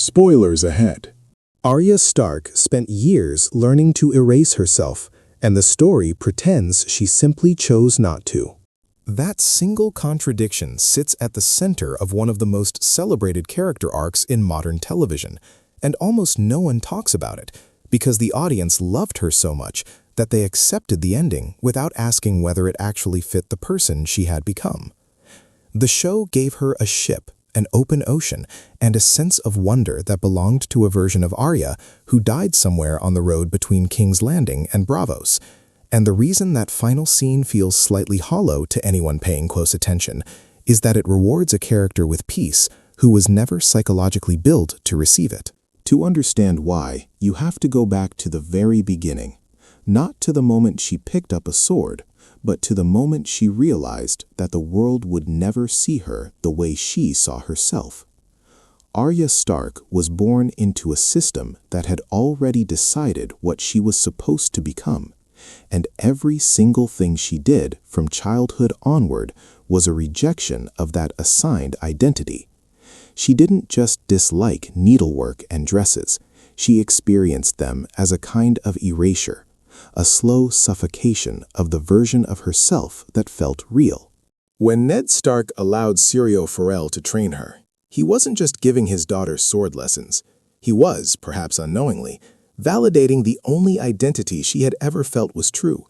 Spoilers ahead. Arya Stark spent years learning to erase herself, and the story pretends she simply chose not to. That single contradiction sits at the center of one of the most celebrated character arcs in modern television, and almost no one talks about it, because the audience loved her so much that they accepted the ending without asking whether it actually fit the person she had become. The show gave her a ship, an open ocean, and a sense of wonder that belonged to a version of Arya who died somewhere on the road between King's Landing and Braavos. And the reason that final scene feels slightly hollow to anyone paying close attention is that it rewards a character with peace who was never psychologically built to receive it. To understand why, you have to go back to the very beginning. Not to the moment she picked up a sword, but to the moment she realized that the world would never see her the way she saw herself. Arya Stark was born into a system that had already decided what she was supposed to become, and every single thing she did from childhood onward was a rejection of that assigned identity. She didn't just dislike needlework and dresses, she experienced them as a kind of erasure, a slow suffocation of the version of herself that felt real. When Ned Stark allowed Syrio Forel to train her, he wasn't just giving his daughter sword lessons. He was, perhaps unknowingly, validating the only identity she had ever felt was true,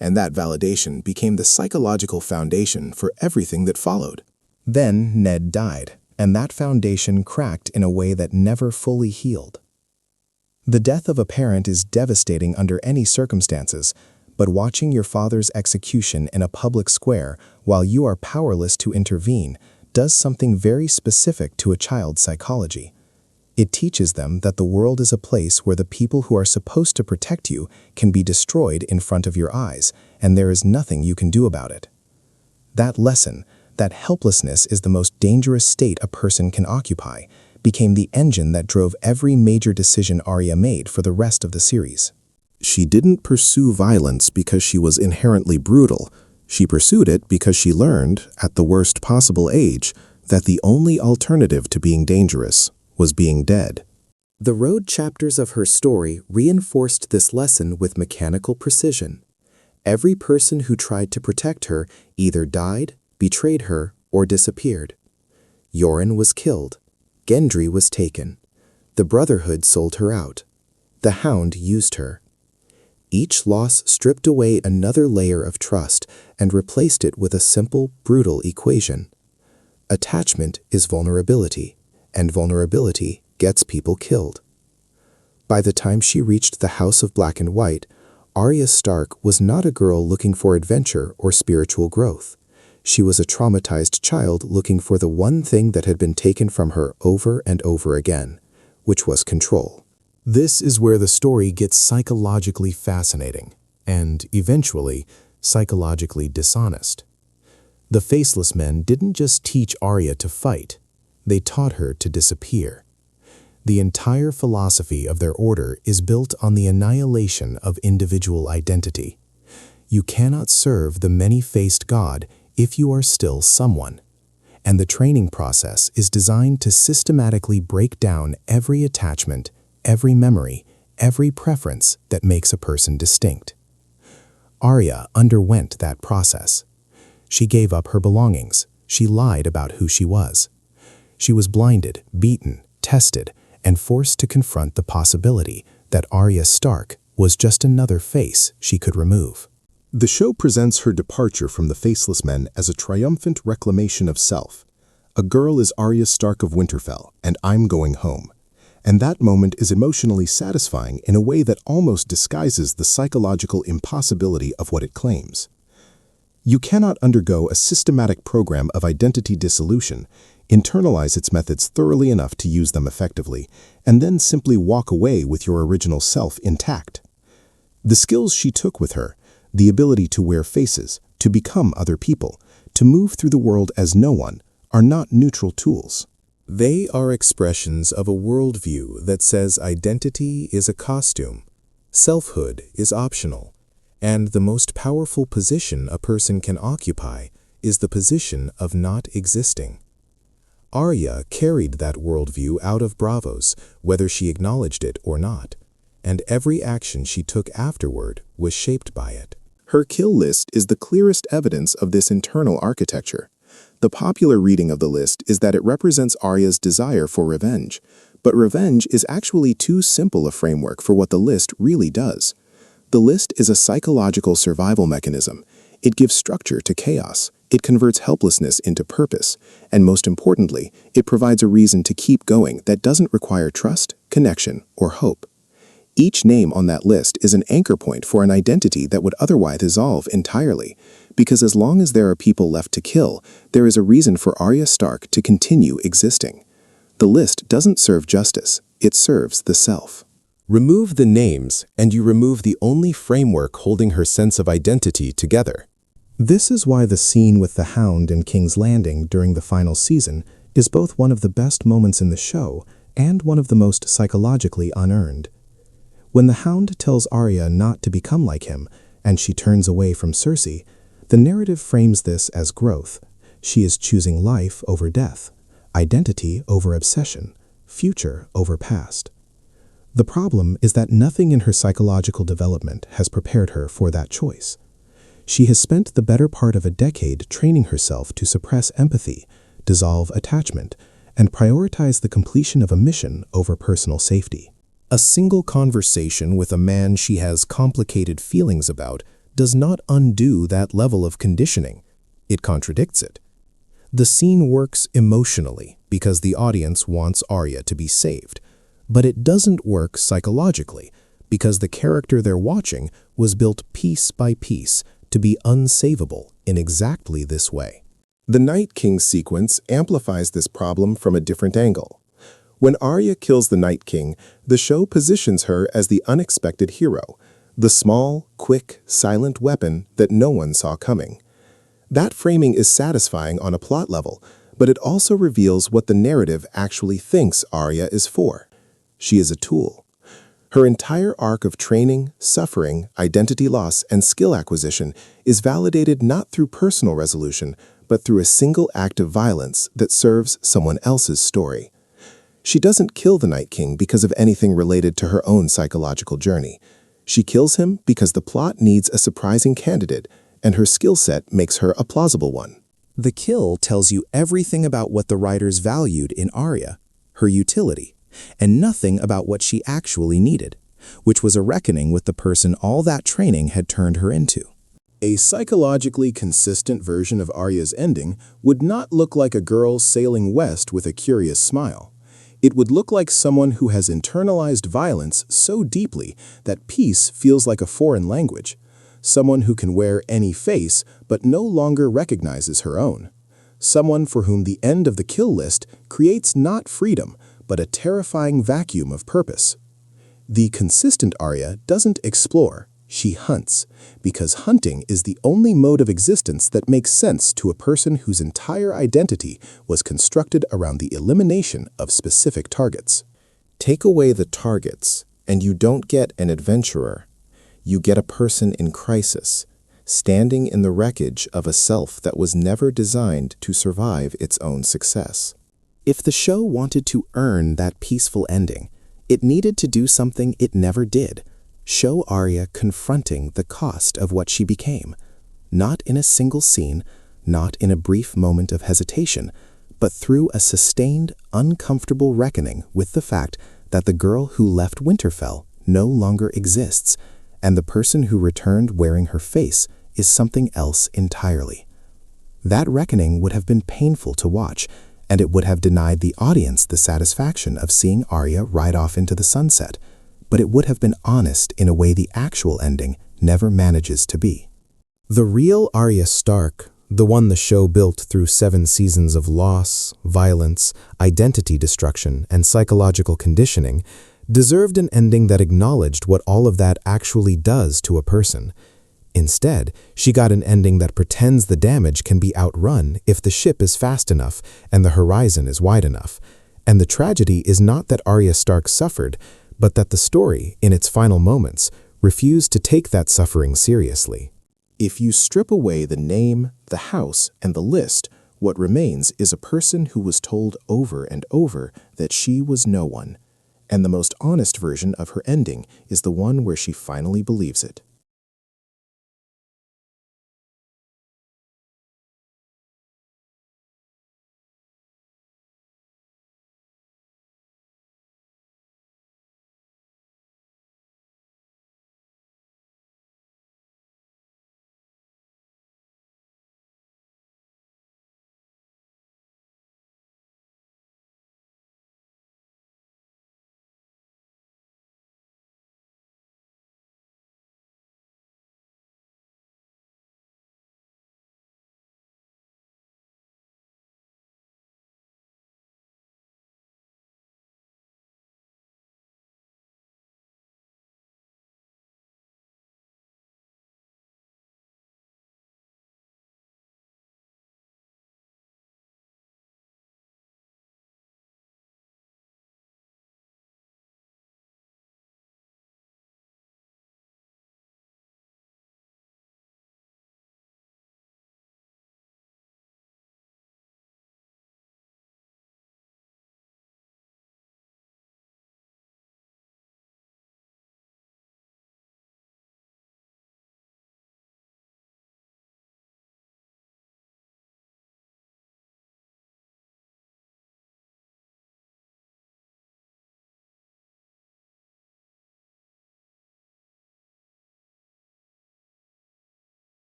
and that validation became the psychological foundation for everything that followed. Then Ned died, and that foundation cracked in a way that never fully healed. The death of a parent is devastating under any circumstances, but watching your father's execution in a public square while you are powerless to intervene does something very specific to a child's psychology. It teaches them that the world is a place where the people who are supposed to protect you can be destroyed in front of your eyes, and there is nothing you can do about it. That lesson, that helplessness is the most dangerous state a person can occupy, became the engine that drove every major decision Arya made for the rest of the series. She didn't pursue violence because she was inherently brutal. She pursued it because she learned, at the worst possible age, that the only alternative to being dangerous was being dead. The road chapters of her story reinforced this lesson with mechanical precision. Every person who tried to protect her either died, betrayed her, or disappeared. Yoren was killed. Gendry was taken. The Brotherhood sold her out. The Hound used her. Each loss stripped away another layer of trust and replaced it with a simple, brutal equation. Attachment is vulnerability, and vulnerability gets people killed. By the time she reached the House of Black and White, Arya Stark was not a girl looking for adventure or spiritual growth. She was a traumatized child looking for the one thing that had been taken from her over and over again, which was control. This is where the story gets psychologically fascinating, and eventually, psychologically dishonest. The Faceless Men didn't just teach Arya to fight, they taught her to disappear. The entire philosophy of their order is built on the annihilation of individual identity. You cannot serve the many-faced God if you are still someone. And the training process is designed to systematically break down every attachment, every memory, every preference that makes a person distinct. Arya underwent that process. She gave up her belongings. She lied about who she was. She was blinded, beaten, tested, and forced to confront the possibility that Arya Stark was just another face she could remove. The show presents her departure from the Faceless Men as a triumphant reclamation of self. A girl is Arya Stark of Winterfell, and I'm going home. And that moment is emotionally satisfying in a way that almost disguises the psychological impossibility of what it claims. You cannot undergo a systematic program of identity dissolution, internalize its methods thoroughly enough to use them effectively, and then simply walk away with your original self intact. The skills she took with her, the ability to wear faces, to become other people, to move through the world as no one, are not neutral tools. They are expressions of a worldview that says identity is a costume, selfhood is optional, and the most powerful position a person can occupy is the position of not existing. Arya carried that worldview out of Braavos, whether she acknowledged it or not, and every action she took afterward was shaped by it. Her kill list is the clearest evidence of this internal architecture. The popular reading of the list is that it represents Arya's desire for revenge, but revenge is actually too simple a framework for what the list really does. The list is a psychological survival mechanism. It gives structure to chaos. It converts helplessness into purpose, and most importantly, it provides a reason to keep going that doesn't require trust, connection, or hope. Each name on that list is an anchor point for an identity that would otherwise dissolve entirely, because as long as there are people left to kill, there is a reason for Arya Stark to continue existing. The list doesn't serve justice, it serves the self. Remove the names, and you remove the only framework holding her sense of identity together. This is why the scene with the Hound in King's Landing during the final season is both one of the best moments in the show and one of the most psychologically unearned. When the Hound tells Arya not to become like him, and she turns away from Cersei, the narrative frames this as growth. She is choosing life over death, identity over obsession, future over past. The problem is that nothing in her psychological development has prepared her for that choice. She has spent the better part of a decade training herself to suppress empathy, dissolve attachment, and prioritize the completion of a mission over personal safety. A single conversation with a man she has complicated feelings about does not undo that level of conditioning. It contradicts it. The scene works emotionally because the audience wants Arya to be saved, but it doesn't work psychologically because the character they're watching was built piece by piece to be unsavable in exactly this way. The Night King sequence amplifies this problem from a different angle. When Arya kills the Night King, the show positions her as the unexpected hero, the small, quick, silent weapon that no one saw coming. That framing is satisfying on a plot level, but it also reveals what the narrative actually thinks Arya is for. She is a tool. Her entire arc of training, suffering, identity loss, and skill acquisition is validated not through personal resolution, but through a single act of violence that serves someone else's story. She doesn't kill the Night King because of anything related to her own psychological journey. She kills him because the plot needs a surprising candidate, and her skill set makes her a plausible one. The kill tells you everything about what the writers valued in Arya, her utility, and nothing about what she actually needed, which was a reckoning with the person all that training had turned her into. A psychologically consistent version of Arya's ending would not look like a girl sailing west with a curious smile. It would look like someone who has internalized violence so deeply that peace feels like a foreign language. Someone who can wear any face but no longer recognizes her own. Someone for whom the end of the kill list creates not freedom, but a terrifying vacuum of purpose. The consistent Arya doesn't explore, she hunts, because hunting is the only mode of existence that makes sense to a person whose entire identity was constructed around the elimination of specific targets. Take away the targets, and you don't get an adventurer. You get a person in crisis, standing in the wreckage of a self that was never designed to survive its own success. If the show wanted to earn that peaceful ending, it needed to do something it never did. Show Arya confronting the cost of what she became, not in a single scene, not in a brief moment of hesitation, but through a sustained, uncomfortable reckoning with the fact that the girl who left Winterfell no longer exists, and the person who returned wearing her face is something else entirely. That reckoning would have been painful to watch, and it would have denied the audience the satisfaction of seeing Arya ride off into the sunset, but it would have been honest in a way the actual ending never manages to be. The real Arya Stark, the one the show built through 7 seasons of loss, violence, identity destruction, and psychological conditioning, deserved an ending that acknowledged what all of that actually does to a person. Instead, she got an ending that pretends the damage can be outrun if the ship is fast enough and the horizon is wide enough. And the tragedy is not that Arya Stark suffered, but that the story, in its final moments, refused to take that suffering seriously. If you strip away the name, the house, and the list, What remains is a person who was told over and over that she was no one, and the most honest version of her ending is the one where she finally believes it.